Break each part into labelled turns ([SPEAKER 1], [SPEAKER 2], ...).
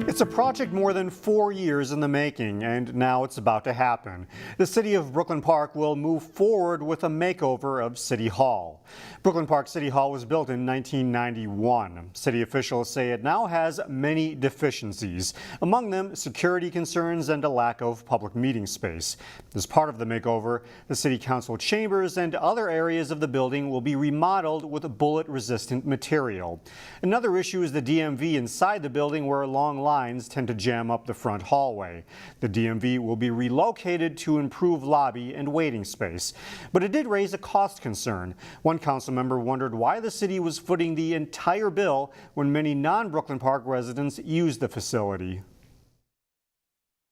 [SPEAKER 1] It's a project more than 4 years in the making, and now it's about to happen. The city of Brooklyn Park will move forward with a makeover of City Hall. Brooklyn Park City Hall was built in 1991. City officials say it now has many deficiencies, among them security concerns and a lack of public meeting space. As part of the makeover, the city council chambers and other areas of the building will be remodeled with bullet-resistant material. Another issue is the DMV inside the building, where long lines tend to jam up the front hallway. The DMV will be relocated to improve lobby and waiting space. But it did raise a cost concern. One council member wondered why the city was footing the entire bill when many non-Brooklyn Park residents use the facility.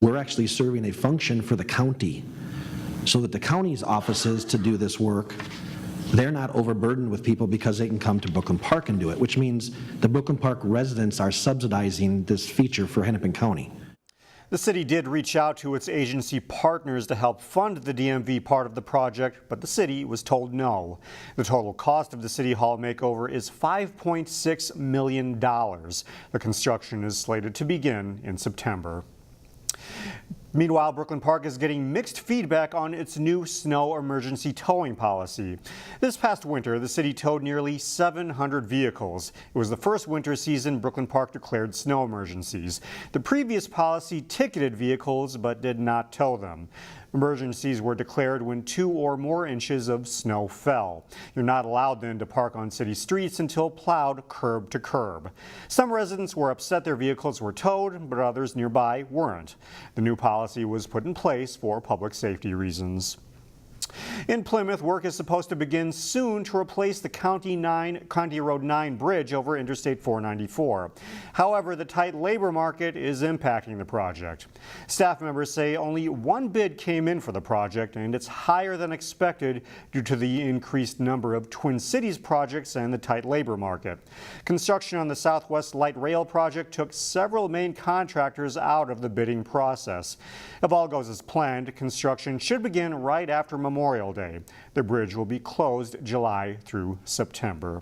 [SPEAKER 2] We're actually serving a function for the county so that the county's offices to do this work, they're not overburdened with people because they can come to Brooklyn Park and do it, which means the Brooklyn Park residents are subsidizing this feature for Hennepin County.
[SPEAKER 1] The city did reach out to its agency partners to help fund the DMV part of the project, but the city was told no. The total cost of the City Hall makeover is $5.6 million. The construction is slated to begin in September. Meanwhile, Brooklyn Park is getting mixed feedback on its new snow emergency towing policy. This past winter, the city towed nearly 700 vehicles. It was the first winter season Brooklyn Park declared snow emergencies. The previous policy ticketed vehicles but did not tow them. Emergencies were declared when 2 or more inches of snow fell. You're not allowed then to park on city streets until plowed curb to curb. Some residents were upset their vehicles were towed, but others nearby weren't. The new policy was put in place for public safety reasons. In Plymouth, work is supposed to begin soon to replace the County Road 9 bridge over Interstate 494. However, the tight labor market is impacting the project. Staff members say only one bid came in for the project, and it's higher than expected due to the increased number of Twin Cities projects and the tight labor market. Construction on the Southwest Light Rail project took several main contractors out of the bidding process. If all goes as planned, construction should begin right after Memorial Day. The bridge will be closed July through September.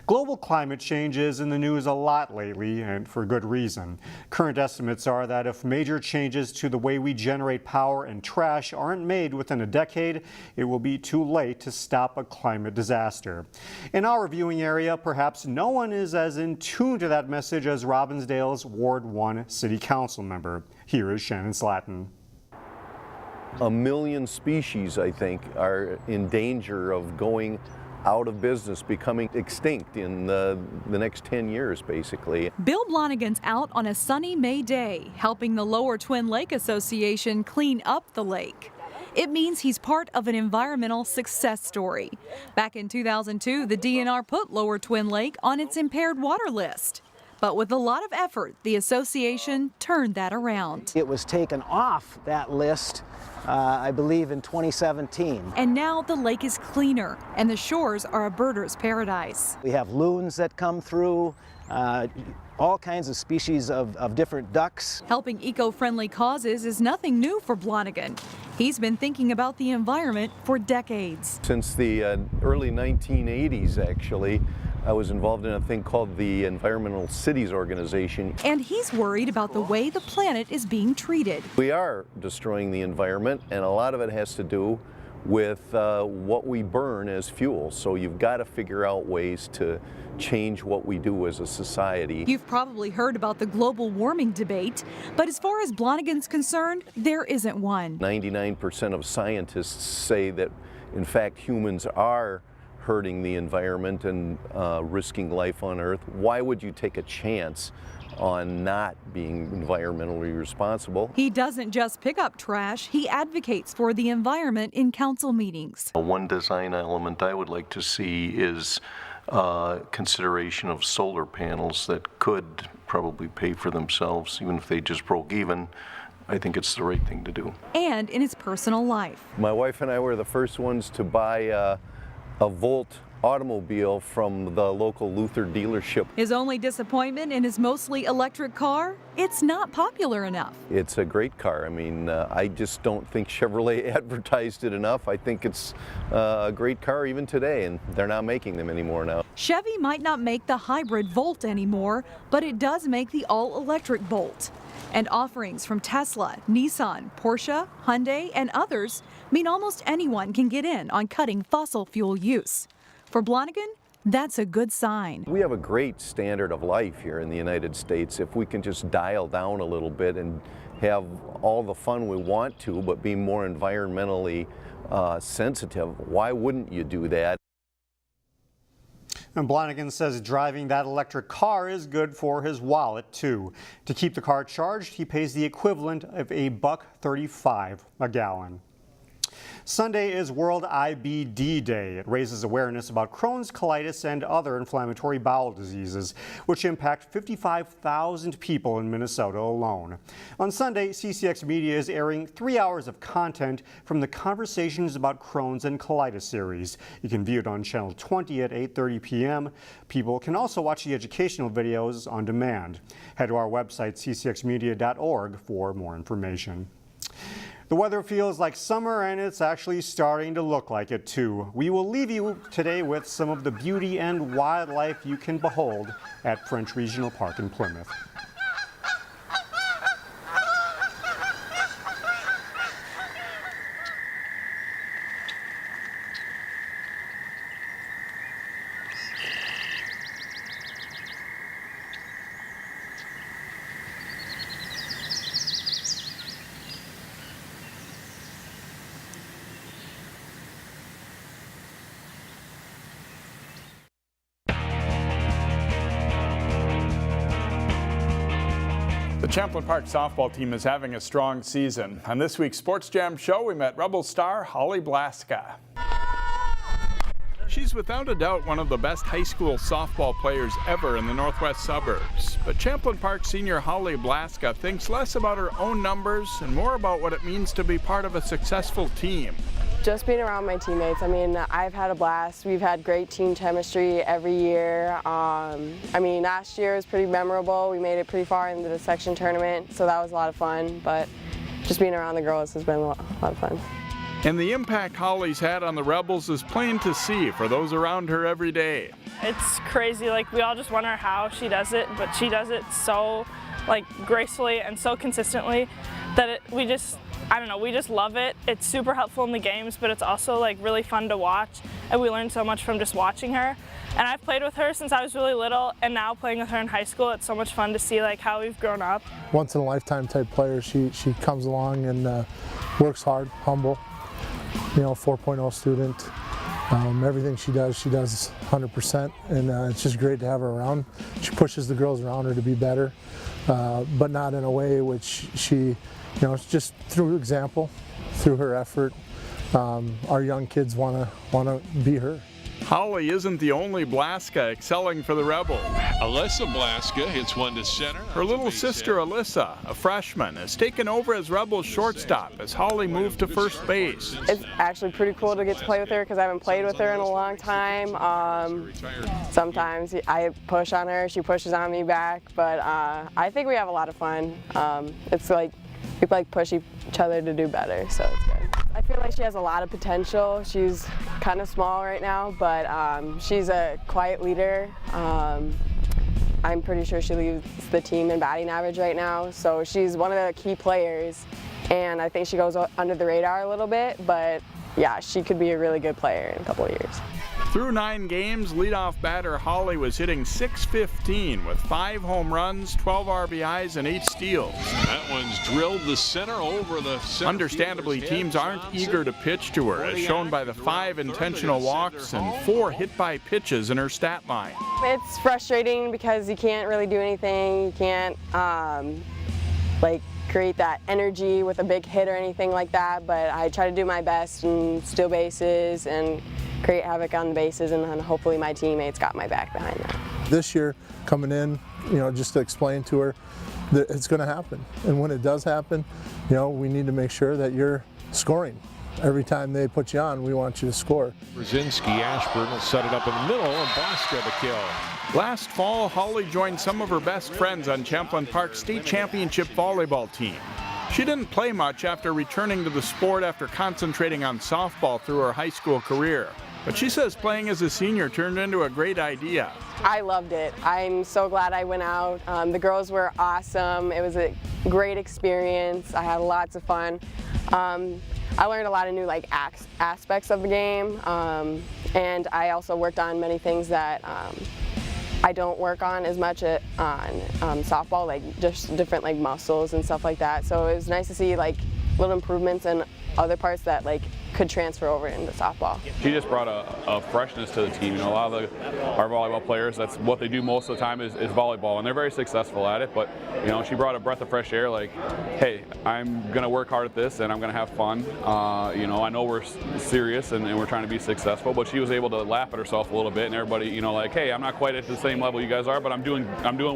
[SPEAKER 1] Global climate change is in the news a lot lately, and for good reason. Current estimates are that if major changes to the way we generate power and trash aren't made within a decade, it will be too late to stop a climate disaster. In our viewing area, perhaps no one is as in tune to that message as Robbinsdale's Ward 1 City Council member. Here is Shannon Slatton.
[SPEAKER 3] 1 million species, I think, are in danger of going out of business, becoming extinct in the next 10 years, basically.
[SPEAKER 4] Bill Blonigan's out on a sunny May day, helping the Lower Twin Lake Association clean up the lake. It means he's part of an environmental success story. Back in 2002, the DNR put Lower Twin Lake on its impaired water list. But with a lot of effort, the association turned that around.
[SPEAKER 5] It was taken off that list, I believe, in 2017.
[SPEAKER 4] And now the lake is cleaner, and the shores are a birder's paradise.
[SPEAKER 5] We have loons that come through, all kinds of species of different ducks.
[SPEAKER 4] Helping eco-friendly causes is nothing new for Blonigan. He's been thinking about the environment for decades.
[SPEAKER 3] Since the early 1980s, actually, I was involved in a thing called the Environmental Cities Organization.
[SPEAKER 4] And he's worried about the way the planet is being treated.
[SPEAKER 3] We are destroying the environment, and a lot of it has to do with what we burn as fuel. So you've got to figure out ways to change what we do as a society.
[SPEAKER 4] You've probably heard about the global warming debate, but as far as Blonigan's concerned, there isn't one.
[SPEAKER 3] 99% of scientists say that, in fact, humans are hurting the environment and risking life on Earth. Why would you take a chance on not being environmentally responsible?
[SPEAKER 4] He doesn't just pick up trash, he advocates for the environment in council meetings.
[SPEAKER 6] One design element I would like to see is consideration of solar panels that could probably pay for themselves, even if they just broke even. I think it's the right thing to do.
[SPEAKER 4] And in his personal life.
[SPEAKER 3] My wife and I were the first ones to buy a Volt automobile from the local Luther dealership.
[SPEAKER 4] His only disappointment in his mostly electric car? It's not popular enough.
[SPEAKER 3] It's a great car. I mean, I just don't think Chevrolet advertised it enough. I think it's a great car even today, and they're not making them anymore now.
[SPEAKER 4] Chevy might not make the hybrid Volt anymore, but it does make the all-electric Bolt. And offerings from Tesla, Nissan, Porsche, Hyundai, and others mean almost anyone can get in on cutting fossil fuel use. For Blonigan, that's a good sign.
[SPEAKER 3] We have a great standard of life here in the United States. If we can just dial down a little bit and have all the fun we want to, but be more environmentally sensitive, why wouldn't you do that?
[SPEAKER 1] And Blonigan says driving that electric car is good for his wallet, too. To keep the car charged, he pays the equivalent of $1.35 a gallon. Sunday is World IBD Day. It raises awareness about Crohn's, colitis, and other inflammatory bowel diseases, which impact 55,000 people in Minnesota alone. On Sunday, CCX Media is airing 3 hours of content from the Conversations About Crohn's and Colitis series. You can view it on Channel 20 at 8:30 p.m. People can also watch the educational videos on demand. Head to our website, ccxmedia.org, for more information. The weather feels like summer, and it's actually starting to look like it too. We will leave you today with some of the beauty and wildlife you can behold at French Regional Park in Plymouth.
[SPEAKER 7] The Champlin Park softball team is having a strong season. On this week's Sports Jam show, we met Rebels star Holly Blaska. She's without a doubt one of the best high school softball players ever in the northwest suburbs. But Champlin Park senior Holly Blaska thinks less about her own numbers and more about what it means to be part of a successful team.
[SPEAKER 8] Just being around my teammates. I mean, I've had a blast. We've had great team chemistry every year. I mean, last year was pretty memorable. We made it pretty far into the section tournament, so that was a lot of fun. But just being around the girls has been a lot of fun.
[SPEAKER 7] And the impact Holly's had on the Rebels is plain to see for those around her every day.
[SPEAKER 9] It's crazy. Like, we all just wonder how she does it, but she does it so, like, gracefully and so consistently that we just love it. It's super helpful in the games, but it's also like really fun to watch, and we learn so much from just watching her. And I've played with her since I was really little, and now playing with her in high school, it's so much fun to see like how we've grown up.
[SPEAKER 10] Once in a lifetime type player. She comes along and works hard, humble, 4.0 student. Everything she does 100%, and it's just great to have her around. She pushes the girls around her to be better, but not in a way which she, it's just through example, through her effort. Our young kids want to be her.
[SPEAKER 7] Holly isn't the only Blaska excelling for the Rebels.
[SPEAKER 11] Alyssa Blaska hits one to center.
[SPEAKER 7] Her little sister Alyssa, a freshman, has taken over as Rebels shortstop as Holly moved to first base.
[SPEAKER 8] It's actually pretty cool to get to play with her because I haven't played with her in a long time. Sometimes I push on her, she pushes on me back, but I think we have a lot of fun. It's like we push each other to do better, so it's good. I feel like she has a lot of potential. She's kind of small right now, but she's a quiet leader. I'm pretty sure she leads the team in batting average right now, so she's one of the key players, and I think she goes under the radar a little bit, but yeah, she could be a really good player in a couple of years.
[SPEAKER 7] Through 9 games, leadoff batter Holly was hitting .615 with 5 home runs, 12 RBIs, and 8 steals.
[SPEAKER 11] That one's drilled the center over the center.
[SPEAKER 7] Understandably, teams aren't eager to pitch to her, as shown by the 5 intentional walks and 4 hit-by pitches in her stat line.
[SPEAKER 8] It's frustrating because you can't really do anything. You can't create that energy with a big hit or anything like that, but I try to do my best and steal bases and create havoc on the bases, and then hopefully my teammates got my back behind that.
[SPEAKER 10] This year, coming in, just to explain to her that it's going to happen, and when it does happen, we need to make sure that you're scoring. every time they put you on, we want you to score.
[SPEAKER 11] Brzezinski, Ashburn will set it up in the middle, and Blaska the kill.
[SPEAKER 7] Last fall, Holly joined some of her best friends on Champlin Park's state championship volleyball team. She didn't play much after returning to the sport after concentrating on softball through her high school career. But she says playing as a senior turned into a great idea.
[SPEAKER 8] I loved it. I'm so glad I went out. The girls were awesome. It was a great experience. I had lots of fun. I learned a lot of new aspects of the game, and I also worked on many things that I don't work on as much on softball, like just different muscles and stuff like that. So it was nice to see little improvements in other parts that could transfer over into softball.
[SPEAKER 12] She just brought a freshness to the team. A lot of our volleyball players, that's what they do most of the time is volleyball, and they're very successful at it. But she brought a breath of fresh air. Hey, I'm gonna work hard at this, and I'm gonna have fun. I know we're serious and we're trying to be successful, but she was able to laugh at herself a little bit, and everybody, hey, I'm not quite at the same level you guys are, but I'm doing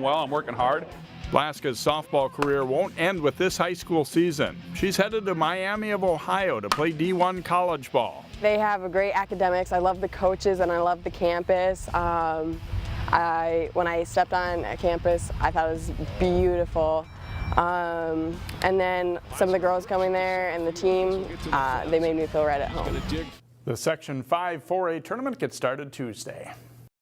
[SPEAKER 12] well. I'm working hard.
[SPEAKER 7] Blaska's softball career won't end with this high school season. She's headed to Miami of Ohio to play D1 college ball.
[SPEAKER 8] They have a great academics. I love the coaches and I love the campus. When I stepped on a campus, I thought it was beautiful. And then some of the girls coming there and the team, they made me feel right at home.
[SPEAKER 7] The Section 5 4A tournament gets started Tuesday.